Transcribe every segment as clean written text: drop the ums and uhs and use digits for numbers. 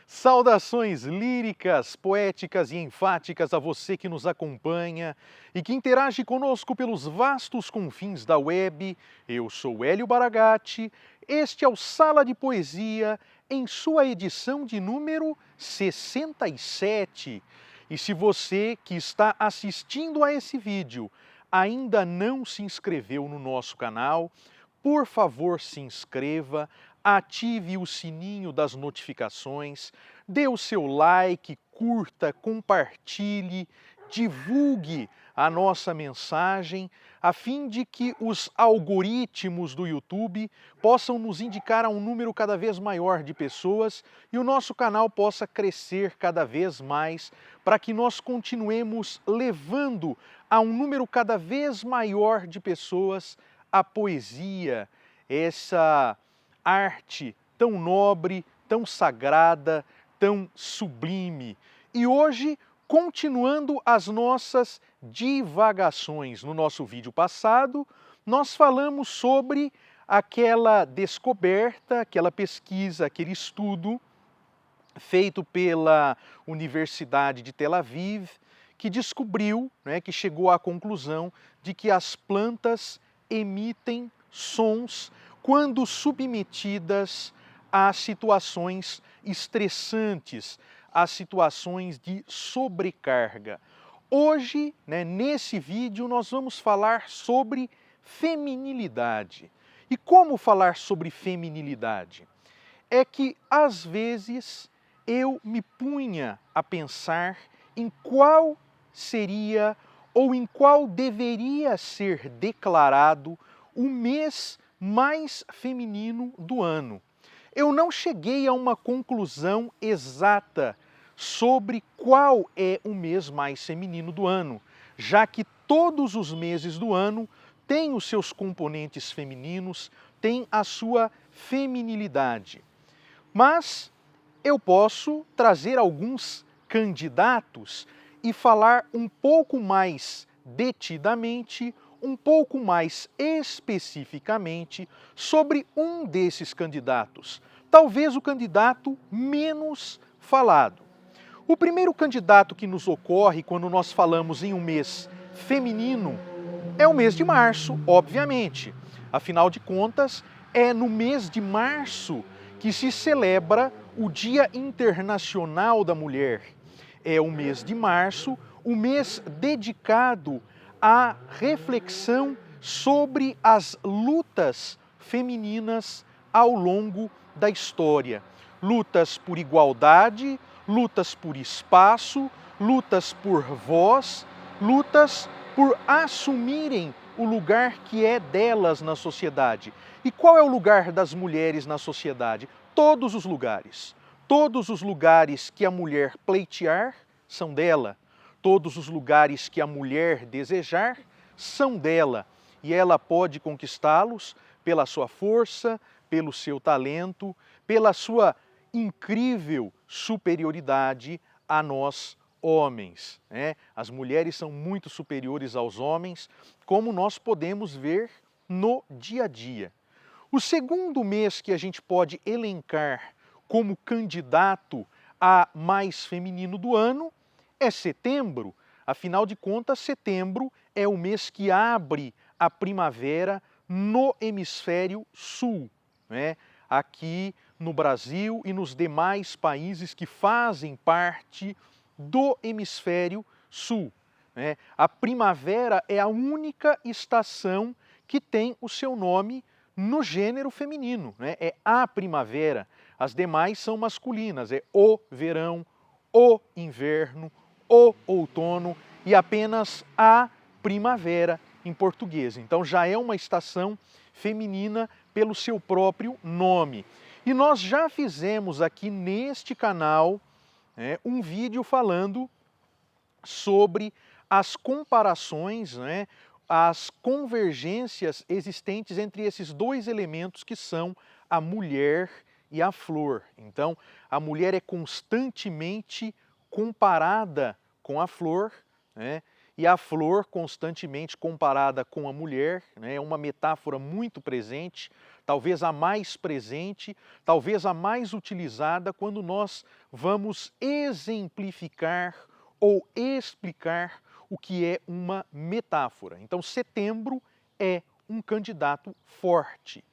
Saudações líricas, poéticas e enfáticas a você que nos acompanha e que interage conosco pelos vastos confins da web. Eu sou Hélio Baragatti, este é o Sala de Poesia em sua edição de número 67. E se você que está assistindo a esse vídeo ainda não se inscreveu no nosso canal, por favor, se inscreva, ative o sininho das notificações, dê o seu like, curta, compartilhe, divulgue a nossa mensagem, a fim de que os algoritmos do YouTube possam nos indicar a um número cada vez maior de pessoas e o nosso canal possa crescer cada vez mais, para que nós continuemos levando a um número cada vez maior de pessoas a poesia, essa arte tão nobre, tão sagrada, tão sublime. E hoje, continuando as nossas divagações, no nosso vídeo passado, nós falamos sobre aquela descoberta, aquela pesquisa, aquele estudo feito pela Universidade de Tel Aviv, que descobriu, que chegou à conclusão de que as plantas emitem sons quando submetidas a situações estressantes, a situações de sobrecarga. Hoje, nesse vídeo, nós vamos falar sobre feminilidade. E como falar sobre feminilidade? É que, às vezes, eu me punha a pensar em qual seria ou em qual deveria ser declarado o mês mais feminino do ano. Eu não cheguei a uma conclusão exata sobre qual é o mês mais feminino do ano, já que todos os meses do ano têm os seus componentes femininos, têm a sua feminilidade. Mas eu posso trazer alguns candidatos e falar um pouco mais detidamente, um pouco mais especificamente sobre um desses candidatos, talvez o candidato menos falado. O primeiro candidato que nos ocorre quando nós falamos em um mês feminino é o mês de março, obviamente. Afinal de contas, é no mês de março que se celebra o Dia Internacional da Mulher. É o mês de março, o mês dedicado à reflexão sobre as lutas femininas ao longo da história. Lutas por igualdade, lutas por espaço, lutas por voz, lutas por assumirem o lugar que é delas na sociedade. E qual é o lugar das mulheres na sociedade? Todos os lugares. Todos os lugares que a mulher pleitear são dela. Todos os lugares que a mulher desejar são dela. E ela pode conquistá-los pela sua força, pelo seu talento, pela sua incrível superioridade a nós homens. As mulheres são muito superiores aos homens, como nós podemos ver no dia a dia. O segundo mês que a gente pode elencar como candidato a mais feminino do ano é setembro. Afinal de contas, setembro é o mês que abre a primavera no hemisfério sul, aqui no Brasil e nos demais países que fazem parte do hemisfério sul. A primavera é a única estação que tem o seu nome no gênero feminino, é a primavera. As demais são masculinas, é o verão, o inverno, o outono e apenas a primavera em português. Então já é uma estação feminina pelo seu próprio nome. E nós já fizemos aqui neste canal um vídeo falando sobre as comparações, as convergências existentes entre esses dois elementos que são a mulher e a flor. Então, a mulher é constantemente comparada com a flor, e a flor constantemente comparada com a mulher, né, é uma metáfora muito presente, talvez a mais presente, talvez a mais utilizada quando nós vamos exemplificar ou explicar o que é uma metáfora. Então, setembro é um candidato forte.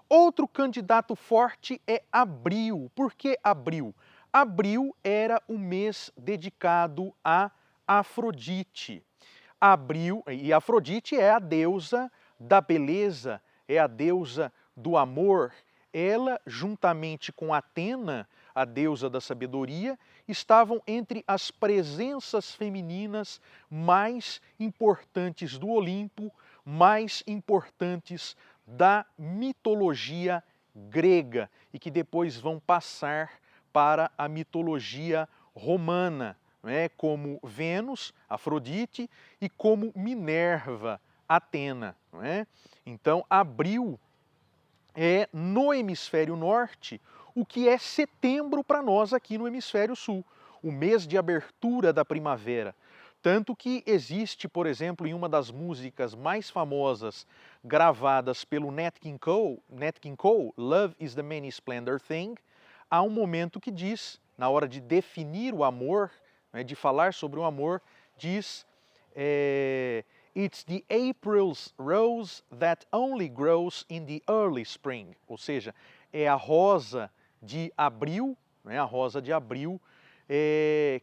Outro candidato forte é abril. Por que abril? Abril era o mês dedicado a Afrodite. Abril, e Afrodite é a deusa da beleza, é a deusa do amor. Ela, juntamente com Atena, a deusa da sabedoria, estavam entre as presenças femininas mais importantes do Olimpo, mais importantes da mitologia grega e que depois vão passar para a mitologia romana, né, como Vênus, Afrodite, e como Minerva, Atena. Né? Então, abril é, no hemisfério norte, o que é setembro para nós aqui no hemisfério sul, o mês de abertura da primavera. Tanto que existe, por exemplo, em uma das músicas mais famosas gravadas pelo Nat King Cole, Love is the Many Splendor Thing, há um momento que diz, na hora de definir o amor, né, de falar sobre o amor, diz It's the April's rose that only grows in the early spring. Ou seja, é a rosa de abril, né, a rosa de abril,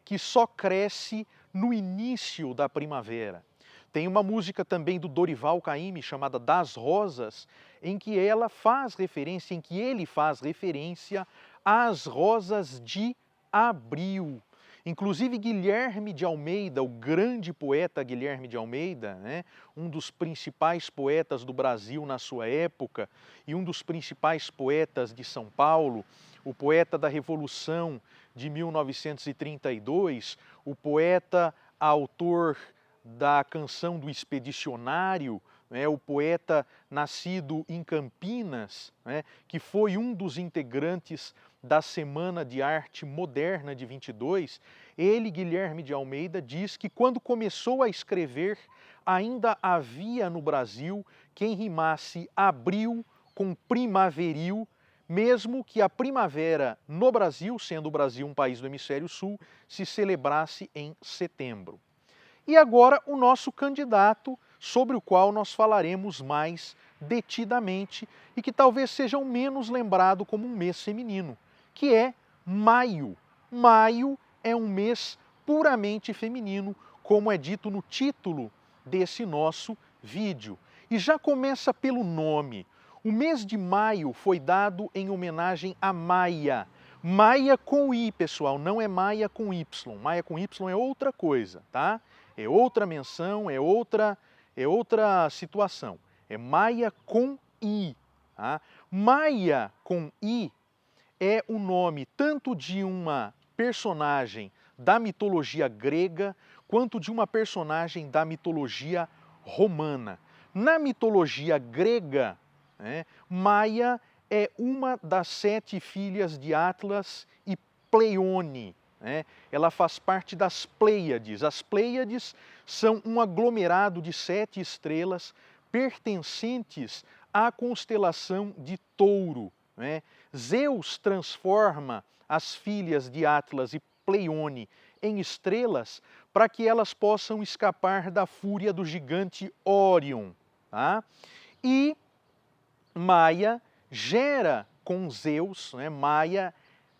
que só cresce no início da primavera. Tem uma música também do Dorival Caymmi chamada Das Rosas, em que ele faz referência às rosas de abril. Inclusive Guilherme de Almeida, o grande poeta Guilherme de Almeida, né, um dos principais poetas do Brasil na sua época e um dos principais poetas de São Paulo, o poeta da Revolução de 1932, o poeta autor da canção do Expedicionário, né, o poeta nascido em Campinas, né, que foi um dos integrantes da Semana de Arte Moderna de 22, ele, Guilherme de Almeida, diz que quando começou a escrever, ainda havia no Brasil quem rimasse abril com primaveril, mesmo que a primavera no Brasil, sendo o Brasil um país do hemisfério sul, se celebrasse em setembro. E agora o nosso candidato, sobre o qual nós falaremos mais detidamente e que talvez seja o menos lembrado como um mês feminino, que é maio. Maio é um mês puramente feminino, como é dito no título desse nosso vídeo. E já começa pelo nome. O mês de maio foi dado em homenagem a Maia. Maia com I, pessoal, não é Maia com Y. Maia com Y é outra coisa, tá? É outra menção, é outra situação. É Maia com I. Tá? Maia com I é o nome tanto de uma personagem da mitologia grega quanto de uma personagem da mitologia romana. Na mitologia grega, né, Maia é uma das 7 filhas de Atlas e Pleione. Né? Ela faz parte das Pleiades. As Pleiades são um aglomerado de 7 estrelas pertencentes à constelação de Touro. Né? Zeus transforma as filhas de Atlas e Pleione em estrelas para que elas possam escapar da fúria do gigante Órion. Tá? E Maia gera com Zeus, né? Maia,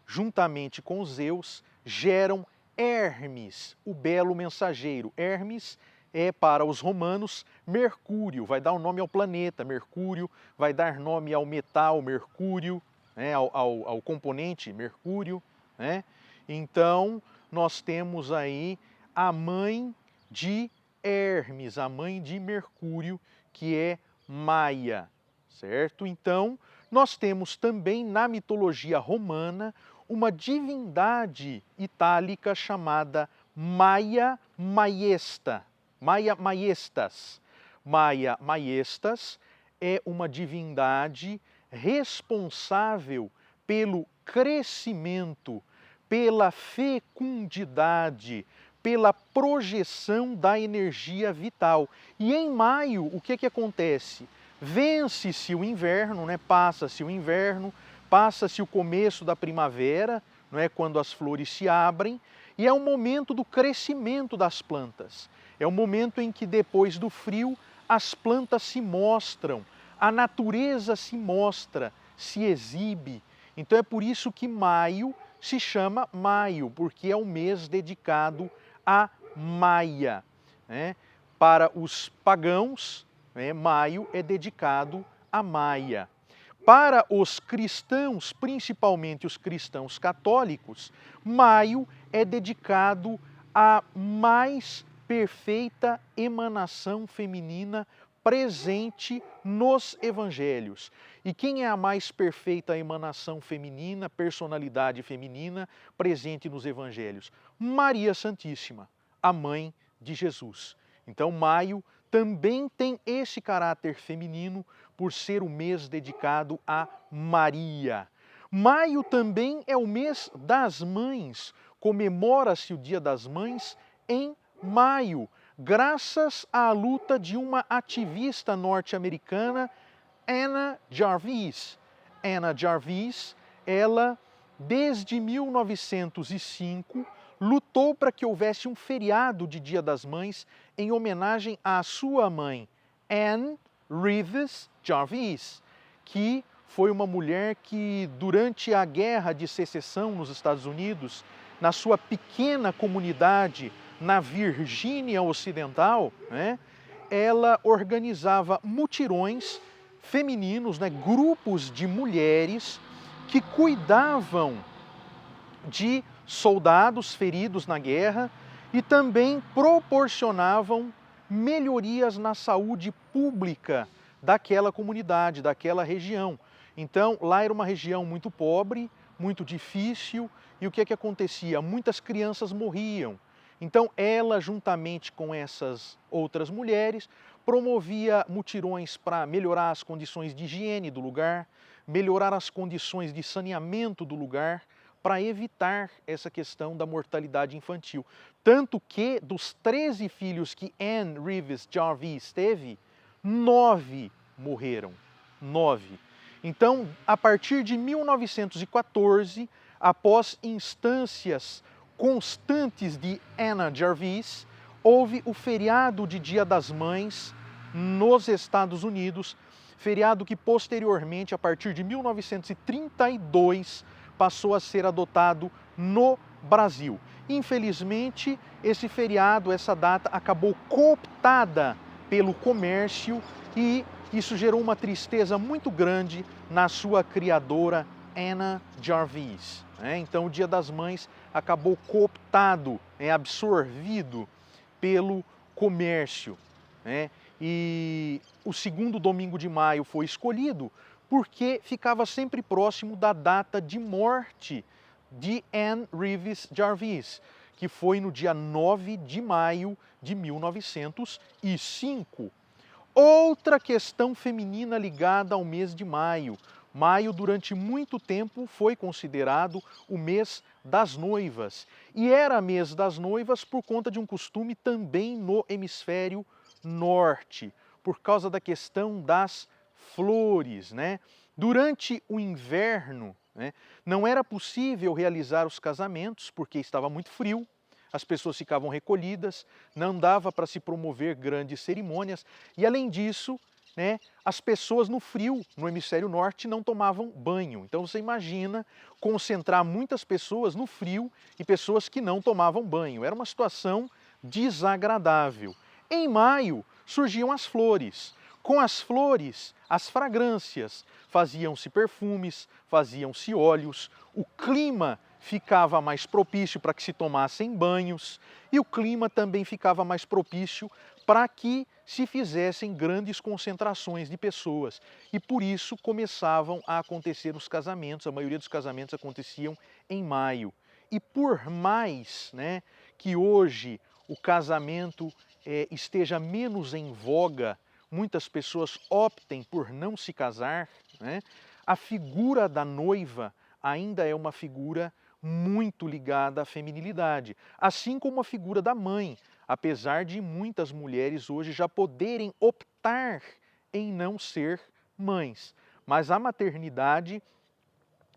juntamente com Zeus, geram Hermes, o belo mensageiro. Hermes é, para os romanos, Mercúrio, vai dar o nome ao planeta, Mercúrio, vai dar nome ao metal, Mercúrio, né? ao componente, Mercúrio. Né? Então, nós temos aí a mãe de Hermes, a mãe de Mercúrio, que é Maia. Certo? Então, nós temos também na mitologia romana uma divindade itálica chamada Maia Maiesta. Maia Maiestas. Maia Maiestas é uma divindade responsável pelo crescimento, pela fecundidade, pela projeção da energia vital. E em maio, o que acontece? Vence-se o inverno, né? Passa-se o inverno, passa-se o começo da primavera, não é? Quando as flores se abrem, e é o momento do crescimento das plantas. É o momento em que, depois do frio, as plantas se mostram, a natureza se mostra, se exibe. Então é por isso que maio se chama maio, porque é o mês dedicado a Maia, né? Para os pagãos, né, maio é dedicado a Maia. Para os cristãos, principalmente os cristãos católicos, maio é dedicado à mais perfeita emanação feminina presente nos evangelhos. E quem é a mais perfeita emanação feminina, personalidade feminina presente nos evangelhos? Maria Santíssima, a mãe de Jesus. Então, maio também tem esse caráter feminino por ser o mês dedicado a Maria. Maio também é o mês das mães. Comemora-se o Dia das Mães em maio, graças à luta de uma ativista norte-americana, Anna Jarvis. Anna Jarvis, ela, desde 1905, lutou para que houvesse um feriado de Dia das Mães em homenagem à sua mãe, Anne Reeves Jarvis, que foi uma mulher que, durante a Guerra de Secessão nos Estados Unidos, na sua pequena comunidade na Virgínia Ocidental, né, ela organizava mutirões femininos, né, grupos de mulheres que cuidavam de soldados feridos na guerra e também proporcionavam melhorias na saúde pública daquela comunidade, daquela região. Então, lá era uma região muito pobre, muito difícil, e o que acontecia? Muitas crianças morriam. Então, ela, juntamente com essas outras mulheres, promovia mutirões para melhorar as condições de higiene do lugar, melhorar as condições de saneamento do lugar, para evitar essa questão da mortalidade infantil. Tanto que, dos 13 filhos que Anne Reeves Jarvis teve, 9 morreram. 9. Então, a partir de 1914, após instâncias constantes de Anna Jarvis, houve o feriado de Dia das Mães nos Estados Unidos, feriado que posteriormente, a partir de 1932, passou a ser adotado no Brasil. Infelizmente, esse feriado, essa data, acabou cooptada pelo comércio e isso gerou uma tristeza muito grande na sua criadora, Anna Jarvis. Então, o Dia das Mães acabou cooptado, absorvido pelo comércio. E o segundo domingo de maio foi escolhido porque ficava sempre próximo da data de morte de Anne Reeves Jarvis, que foi no dia 9 de maio de 1905. Outra questão feminina ligada ao mês de maio. Maio, durante muito tempo, foi considerado o mês das noivas. E era mês das noivas por conta de um costume também no hemisfério norte, por causa da questão das flores, né? Durante o inverno, né, não era possível realizar os casamentos porque estava muito frio, as pessoas ficavam recolhidas, não dava para se promover grandes cerimônias e, além disso, né, as pessoas no frio, no hemisfério norte, não tomavam banho. Então você imagina concentrar muitas pessoas no frio e pessoas que não tomavam banho. Era uma situação desagradável. Em maio surgiam as flores. Com as flores, as fragrâncias, faziam-se perfumes, faziam-se óleos, o clima ficava mais propício para que se tomassem banhos e o clima também ficava mais propício para que se fizessem grandes concentrações de pessoas. E por isso começavam a acontecer os casamentos, a maioria dos casamentos aconteciam em maio. E por mais, né, que hoje o casamento esteja menos em voga, muitas pessoas optem por não se casar, né, a figura da noiva ainda é uma figura muito ligada à feminilidade, assim como a figura da mãe, apesar de muitas mulheres hoje já poderem optar em não ser mães. Mas a maternidade,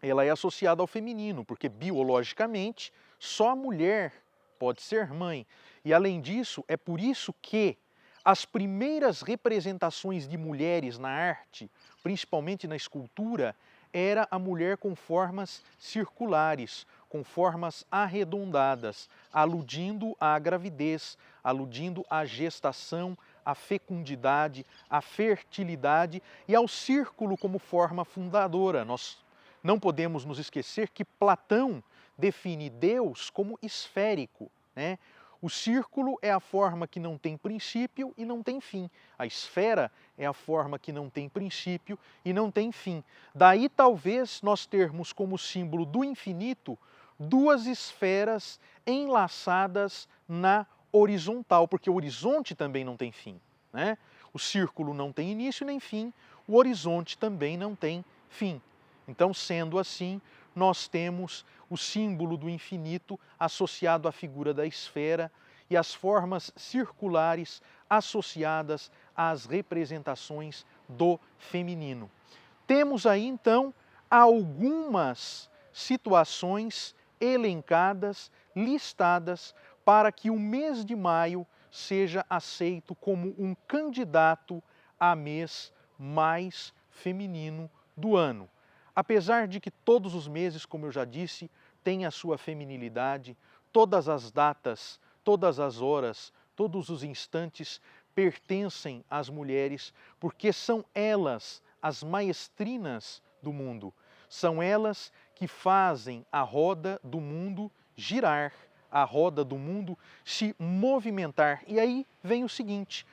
ela é associada ao feminino, porque biologicamente só a mulher pode ser mãe. E além disso, é por isso que as primeiras representações de mulheres na arte, principalmente na escultura, era a mulher com formas circulares, com formas arredondadas, aludindo à gravidez, aludindo à gestação, à fecundidade, à fertilidade e ao círculo como forma fundadora. Nós não podemos nos esquecer que Platão define Deus como esférico, né? O círculo é a forma que não tem princípio e não tem fim. A esfera é a forma que não tem princípio e não tem fim. Daí talvez nós termos como símbolo do infinito duas esferas enlaçadas na horizontal, porque o horizonte também não tem fim, né? O círculo não tem início nem fim, o horizonte também não tem fim. Então, sendo assim, nós temos o símbolo do infinito associado à figura da esfera e as formas circulares associadas às representações do feminino. Temos aí então algumas situações elencadas, listadas, para que o mês de maio seja aceito como um candidato a mês mais feminino do ano. Apesar de que todos os meses, como eu já disse, têm a sua feminilidade, todas as datas, todas as horas, todos os instantes pertencem às mulheres, porque são elas as maestrinas do mundo. São elas que fazem a roda do mundo girar, a roda do mundo se movimentar. E aí vem o seguinte: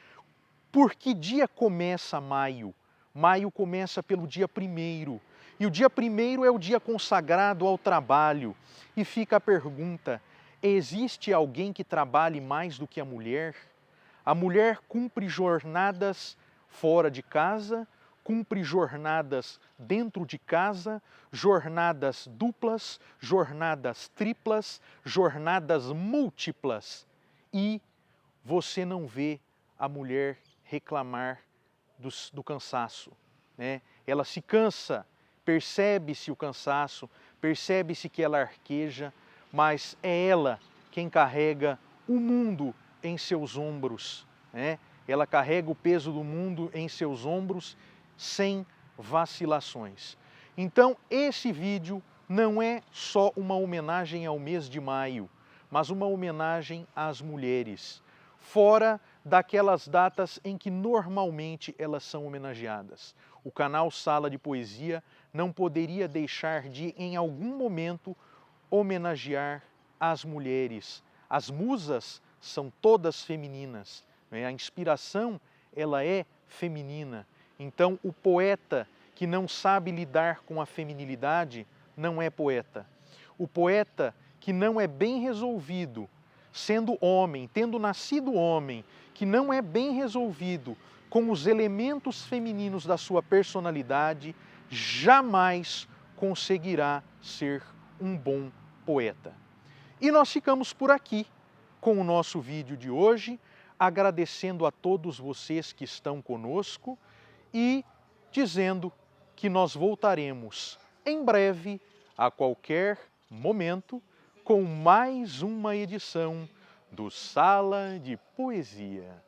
por que dia começa maio? Maio começa pelo dia 1º. E o dia 1º é o dia consagrado ao trabalho. E fica a pergunta: existe alguém que trabalhe mais do que a mulher? A mulher cumpre jornadas fora de casa, cumpre jornadas dentro de casa, jornadas duplas, jornadas triplas, jornadas múltiplas. E você não vê a mulher reclamar do cansaço, né? Ela se cansa, percebe-se o cansaço, percebe-se que ela arqueja, mas é ela quem carrega o mundo em seus ombros, né? Ela carrega o peso do mundo em seus ombros sem vacilações. Então, esse vídeo não é só uma homenagem ao mês de maio, mas uma homenagem às mulheres, fora daquelas datas em que normalmente elas são homenageadas. O canal Sala de Poesia não poderia deixar de, em algum momento, homenagear as mulheres. As musas são todas femininas, né? A inspiração, ela é feminina. Então, o poeta que não sabe lidar com a feminilidade não é poeta. O poeta que não é bem resolvido, sendo homem, tendo nascido homem, que não é bem resolvido com os elementos femininos da sua personalidade, jamais conseguirá ser um bom poeta. E nós ficamos por aqui com o nosso vídeo de hoje, agradecendo a todos vocês que estão conosco e dizendo que nós voltaremos em breve, a qualquer momento, com mais uma edição do Sala de Poesia.